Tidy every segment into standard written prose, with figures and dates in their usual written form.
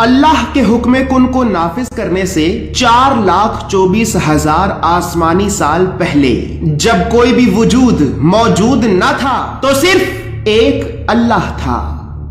اللہ کے حکم کن کو نافذ کرنے سے 4,24,000 آسمانی سال پہلے جب کوئی بھی وجود موجود نہ تھا تو صرف ایک اللہ تھا۔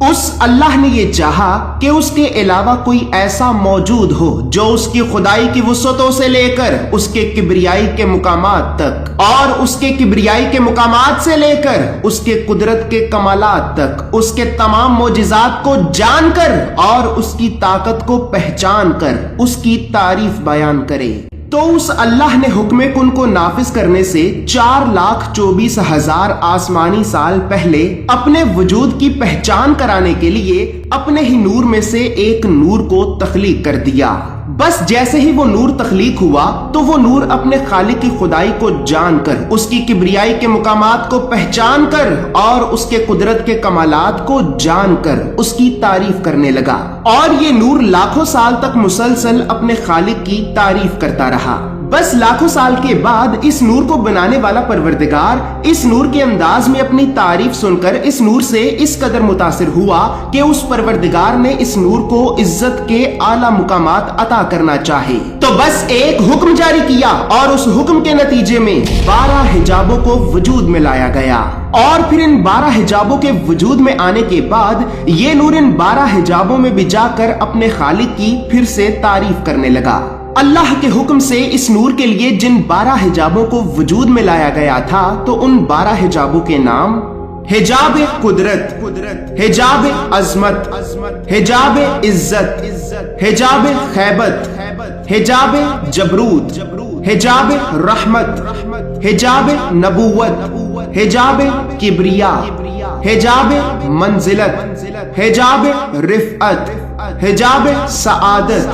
اس اللہ نے یہ چاہا کہ اس کے علاوہ کوئی ایسا موجود ہو جو اس کی خدائی کی وسعتوں سے لے کر اس کے کبریائی کے مقامات تک اور اس کے کبریائی کے مقامات سے لے کر اس کے قدرت کے کمالات تک اس کے تمام معجزات کو جان کر اور اس کی طاقت کو پہچان کر اس کی تعریف بیان کرے۔ تو اس اللہ نے حکم کن کو نافذ کرنے سے 4,24,000 آسمانی سال پہلے اپنے وجود کی پہچان کرانے کے لیے اپنے ہی نور میں سے ایک نور کو تخلیق کر دیا۔ بس جیسے ہی وہ نور تخلیق ہوا تو وہ نور اپنے خالق کی خدائی کو جان کر اس کی کبریائی کے مقامات کو پہچان کر اور اس کے قدرت کے کمالات کو جان کر اس کی تعریف کرنے لگا، اور یہ نور لاکھوں سال تک مسلسل اپنے خالق کی تعریف کرتا رہا۔ بس لاکھوں سال کے بعد اس نور کو بنانے والا پروردگار اس نور کے انداز میں اپنی تعریف سن کر اس نور سے اس قدر متاثر ہوا کہ اس پروردگار نے اس نور کو عزت کے اعلیٰ مقامات عطا کرنا چاہے تو بس ایک حکم جاری کیا، اور اس حکم کے نتیجے میں 12 حجابوں کو وجود میں لایا گیا، اور پھر ان 12 حجابوں کے وجود میں آنے کے بعد یہ نور ان 12 حجابوں میں بھی جا کر اپنے خالق کی پھر سے تعریف کرنے لگا۔ اللہ کے حکم سے اس نور کے لیے جن 12 حجابوں کو وجود میں لایا گیا تھا تو ان 12 حجابوں کے نام حجاب قدرت، حجاب عظمت، حجاب عزت، حجاب خیبت، حجاب جبروت، حجاب رحمت، حجاب نبوت، حجاب کبریا، حجاب منزلت، حجاب رفعت، حجاب سعادت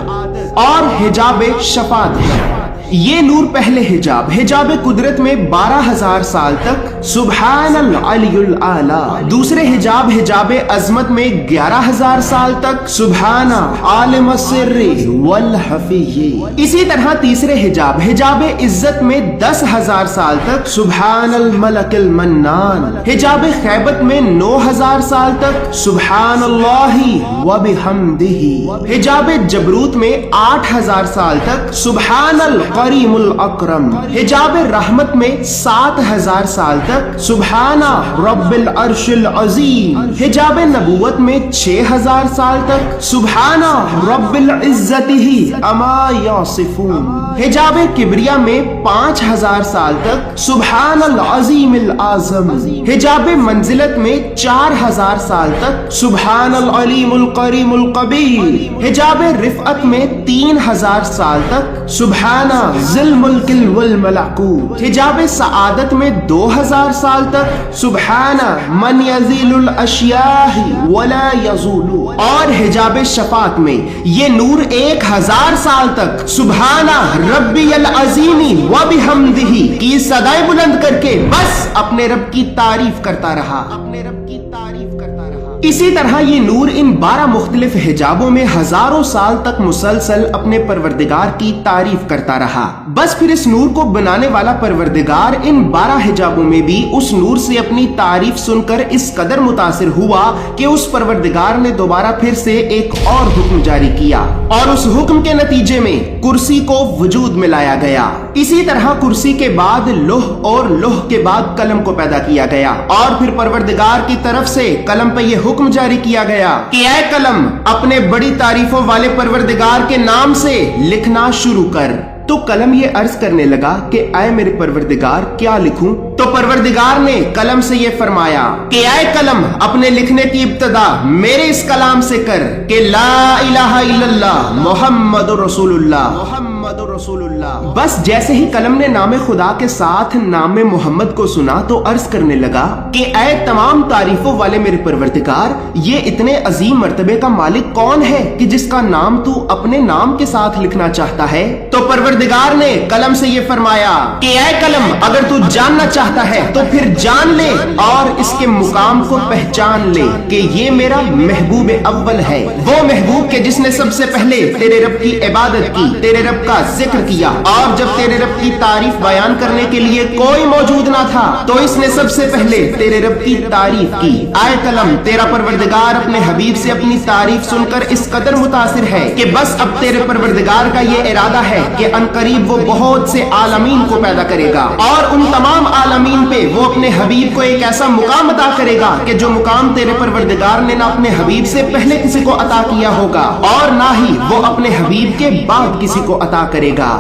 اور حجاب شفاعت ہے۔ یہ نور پہلے حجاب قدرت میں 12,000 سال تک سبحان العلی الاعلی، دوسرے حجاب عظمت میں 11,000 سال تک سبحان عالم السر والخفی، اسی طرح تیسرے حجاب عزت میں 10,000 سال تک سبحان الملک المنان، حجاب خیبت میں 9,000 سال تک سبحان اللہ وبحمدہ، حجاب جبروت میں 8,000 سال تک سبحان کریم الاکرم، حجاب رحمت میں 7,000 سال تک سبحان رب العرش العظیم، حجاب نبوت میں 6,000 سال تک سبحان رب العزت اما یصفون، حجاب کبریا میں 5,000 سال تک سبحان العظیم الاعظم، حجاب منزلت میں 4,000 سال تک سبحان العلیم الکریم الکبیر، حجاب رفعت میں 3,000 سال تک سبحان ذل ملک والملکوت، حجاب سعادت میں 2,000 سال تک سبحان من یزیل الاشیاء ولا یزول، اور حجاب شفاعت میں یہ نور 1,000 سال تک سبحان ربی العظیم وبحمدہ کی صدائے بلند کر کے بس اپنے رب کی تعریف کرتا رہا۔ اسی طرح یہ نور ان 12 مختلف حجابوں میں ہزاروں سال تک مسلسل اپنے پروردگار کی تعریف کرتا رہا۔ بس پھر اس نور کو بنانے والا پروردگار ان 12 حجابوں میں بھی اس نور سے اپنی تعریف سن کر اس قدر متاثر ہوا کہ اس پروردگار نے دوبارہ پھر سے ایک اور حکم جاری کیا، اور اس حکم کے نتیجے میں کرسی کو وجود میں لایا گیا۔ اسی طرح کرسی کے بعد لوح، اور لوح کے بعد قلم کو پیدا کیا گیا، اور پھر پروردگار کی طرف سے قلم پہ یہ حکم جاری کیا گیا کہ اے قلم اپنے بڑی تعریفوں والے پروردگار کے نام سے لکھنا شروع کر۔ تو قلم یہ عرض کرنے لگا کہ اے میرے پروردگار کیا لکھوں؟ تو پروردگار نے قلم سے یہ فرمایا کہ اے قلم اپنے لکھنے کی ابتدا میرے اس کلام سے کر کہ لا الہ الا اللہ محمد رسول اللہ، محمد رسول اللہ۔ بس جیسے ہی قلم نے نام خدا کے ساتھ نام محمد کو سنا تو عرض کرنے لگا کہ اے تمام تعریفوں والے میرے پروردگار، یہ اتنے عظیم مرتبے کا مالک کون ہے کہ جس کا نام تو اپنے نام کے ساتھ لکھنا چاہتا ہے؟ تو پروردگار نے قلم سے یہ فرمایا کہ اے قلم اگر تو جاننا چاہتا ہے تو پھر جان لے اور اس کے مقام کو پہچان لے کہ یہ میرا محبوب اول ہے، وہ محبوب کے جس نے سب سے پہلے تیرے رب کی عبادت کی، تیرے رب کا کا ذکر کیا، اور جب تیرے رب کی تعریف بیان کرنے کے لیے کوئی موجود نہ تھا تو اس نے سب سے پہلے تیرے رب کی تعریف کی۔ آئے قلم، تیرا پروردگار اپنے حبیب سے اپنی تعریف سن کر اس قدر متاثر ہے کہ بس اب تیرے پروردگار کا یہ ارادہ ہے کہ عنقریب وہ بہت سے عالمین کو پیدا کرے گا، اور ان تمام عالمین پہ وہ اپنے حبیب کو ایک ایسا مقام عطا کرے گا کہ جو مقام تیرے پروردگار نے نہ اپنے حبیب سے پہلے کسی کو عطا کیا ہوگا اور نہ ہی وہ اپنے حبیب کے بعد کسی کو عطا کرے گا۔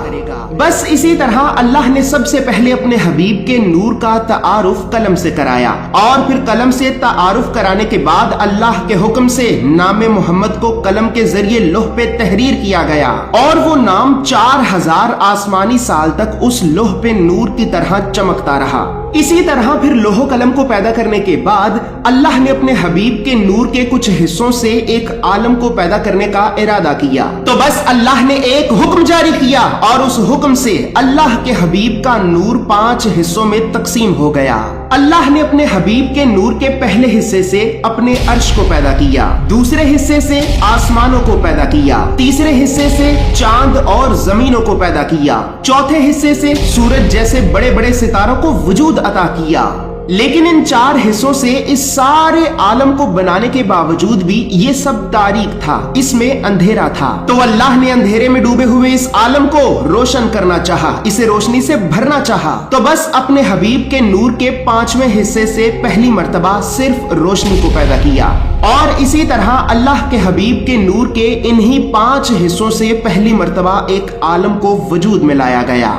بس اسی طرح اللہ نے سب سے پہلے اپنے حبیب کے نور کا تعارف قلم سے کرایا، اور پھر قلم سے تعارف کرانے کے بعد اللہ کے حکم سے نام محمد کو قلم کے ذریعے لوح پہ تحریر کیا گیا، اور وہ نام 4000 آسمانی سال تک اس لوح پہ نور کی طرح چمکتا رہا۔ اسی طرح پھر لوح و قلم کو پیدا کرنے کے بعد اللہ نے اپنے حبیب کے نور کے کچھ حصوں سے ایک عالم کو پیدا کرنے کا ارادہ کیا، تو بس اللہ نے ایک حکم جاری کیا اور اس حکم سے اللہ کے حبیب کا نور 5 حصوں میں تقسیم ہو گیا۔ اللہ نے اپنے حبیب کے نور کے پہلے حصے سے اپنے عرش کو پیدا کیا، دوسرے حصے سے آسمانوں کو پیدا کیا، تیسرے حصے سے چاند اور زمینوں کو پیدا کیا، چوتھے حصے سے سورج جیسے بڑے بڑے ستاروں کو وجود عطا کیا۔ لیکن ان 4 حصوں سے اس سارے عالم کو بنانے کے باوجود بھی یہ سب تاریک تھا، اس میں اندھیرا تھا، تو اللہ نے اندھیرے میں ڈوبے ہوئے اس عالم کو روشن کرنا چاہا، اسے روشنی سے بھرنا چاہا، تو بس اپنے حبیب کے نور کے 5ویں حصے سے پہلی مرتبہ صرف روشنی کو پیدا کیا، اور اسی طرح اللہ کے حبیب کے نور کے انہی 5 حصوں سے پہلی مرتبہ ایک عالم کو وجود میں لایا گیا۔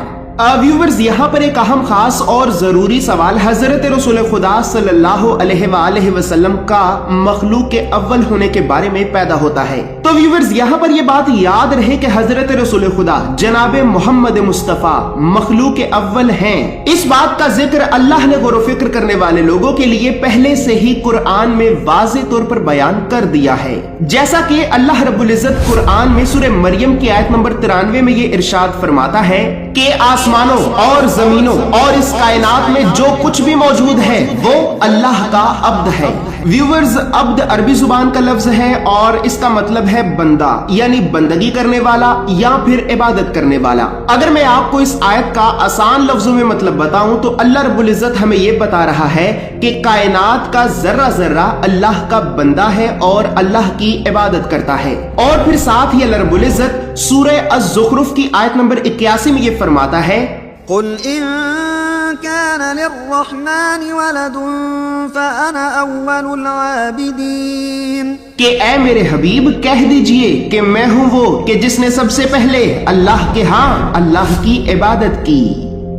ویورز، یہاں پر ایک اہم خاص اور ضروری سوال حضرت رسول خدا صلی اللہ علیہ وآلہ وسلم کا مخلوق کے اول ہونے کے بارے میں پیدا ہوتا ہے۔ تو ویورز، یہاں پر یہ بات یاد رہے کہ حضرت رسول خدا جناب محمد مصطفیٰ مخلوق اول ہیں۔ اس بات کا ذکر اللہ نے غور و فکر کرنے والے لوگوں کے لیے پہلے سے ہی قرآن میں واضح طور پر بیان کر دیا ہے، جیسا کہ اللہ رب العزت قرآن میں سورہ مریم کی آیت نمبر 93 میں یہ ارشاد فرماتا ہے کہ آسمانوں اور زمینوں اور اس کائنات میں جو کچھ بھی موجود ہے وہ اللہ کا عبد ہے۔ ویورز، عبد عربی زبان کا لفظ ہے اور اس کا مطلب ہے بندہ، یعنی بندگی کرنے والا یا پھر عبادت کرنے والا۔ اگر میں آپ کو اس آیت کا آسان لفظوں میں مطلب بتاؤں تو اللہ رب العزت ہمیں یہ بتا رہا ہے کہ کائنات کا ذرہ ذرہ اللہ کا بندہ ہے اور اللہ کی عبادت کرتا ہے، اور پھر ساتھ ہی اللہ رب العزت سورہ الزخرف کی آیت نمبر 81 میں یہ فرماتا ہے، قل ان كان للرحمن ولد فانا اول العابدین، کہ اے میرے حبیب کہہ دیجئے کہ میں ہوں وہ کہ جس نے سب سے پہلے اللہ کے ہاں اللہ کی عبادت کی۔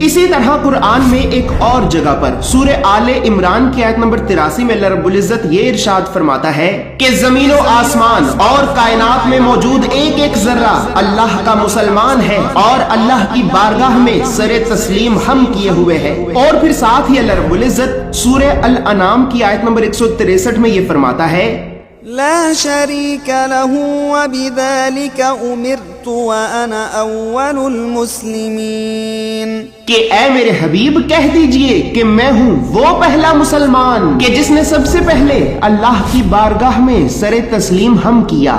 اسی طرح قرآن میں ایک اور جگہ پر سورہ آل عمران کی آیت نمبر 83 میں اللہ رب العزت یہ ارشاد فرماتا ہے کہ زمین و آسمان اور کائنات میں موجود ایک ایک ذرہ اللہ کا مسلمان ہے اور اللہ کی بارگاہ میں سر تسلیم ہم کیے ہوئے ہیں۔ اور پھر ساتھ ہی اللہ رب العزت سورہ الانعام کی آیت نمبر 163 میں یہ فرماتا ہے، لا شریک له وبذلك امرت وانا اول المسلمین، کہ اے میرے حبیب کہہ دیجئے کہ میں ہوں وہ پہلا مسلمان کہ جس نے سب سے پہلے اللہ کی بارگاہ میں سر تسلیم ہم کیا۔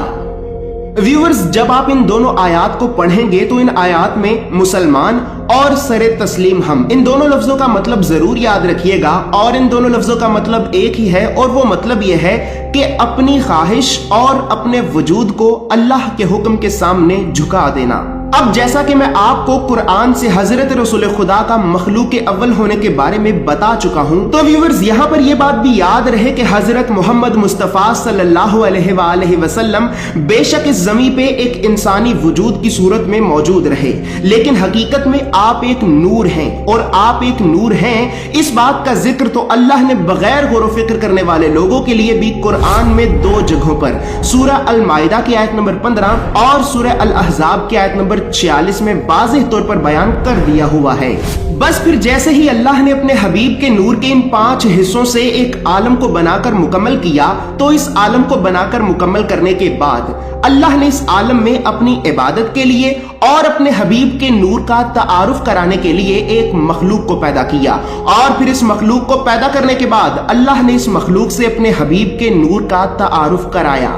ویورز، جب آپ ان دونوں آیات کو پڑھیں گے تو ان آیات میں مسلمان اور سر تسلیم ہم، ان دونوں لفظوں کا مطلب ضرور یاد رکھیے گا، اور ان دونوں لفظوں کا مطلب ایک ہی ہے، اور وہ مطلب یہ ہے کہ اپنی خواہش اور اپنے وجود کو اللہ کے حکم کے سامنے جھکا دینا۔ اب جیسا کہ میں آپ کو قرآن سے حضرت رسول خدا کا مخلوق اول ہونے کے بارے میں بتا چکا ہوں، تو ویورز یہاں پر یہ بات بھی یاد رہے کہ حضرت محمد مصطفیٰ صلی اللہ علیہ وآلہ وسلم بے شک اس زمین پہ ایک انسانی وجود کی صورت میں موجود رہے، لیکن حقیقت میں آپ ایک نور ہیں، اور آپ ایک نور ہیں اس بات کا ذکر تو اللہ نے بغیر غور و فکر کرنے والے لوگوں کے لیے بھی قرآن میں 2 جگہوں پر سورہ المائدہ کی آیت نمبر 15 اور سورہ الاحزاب کی آیت نمبر 46 میں واضح طور پر بیان کر دیا ہوا ہے۔ بس پھر جیسے ہی اللہ نے اپنے حبیب کے نور کے ان 5 حصوں سے ایک عالم کو بنا کر مکمل کیا، تو اس عالم کو بنا کر مکمل کرنے کے بعد اللہ نے اس عالم میں اپنی عبادت کے لیے اور اپنے حبیب کے نور کا تعارف کرانے کے لیے ایک مخلوق کو پیدا کیا، اور پھر اس مخلوق کو پیدا کرنے کے بعد اللہ نے اس مخلوق سے اپنے حبیب کے نور کا تعارف کرایا۔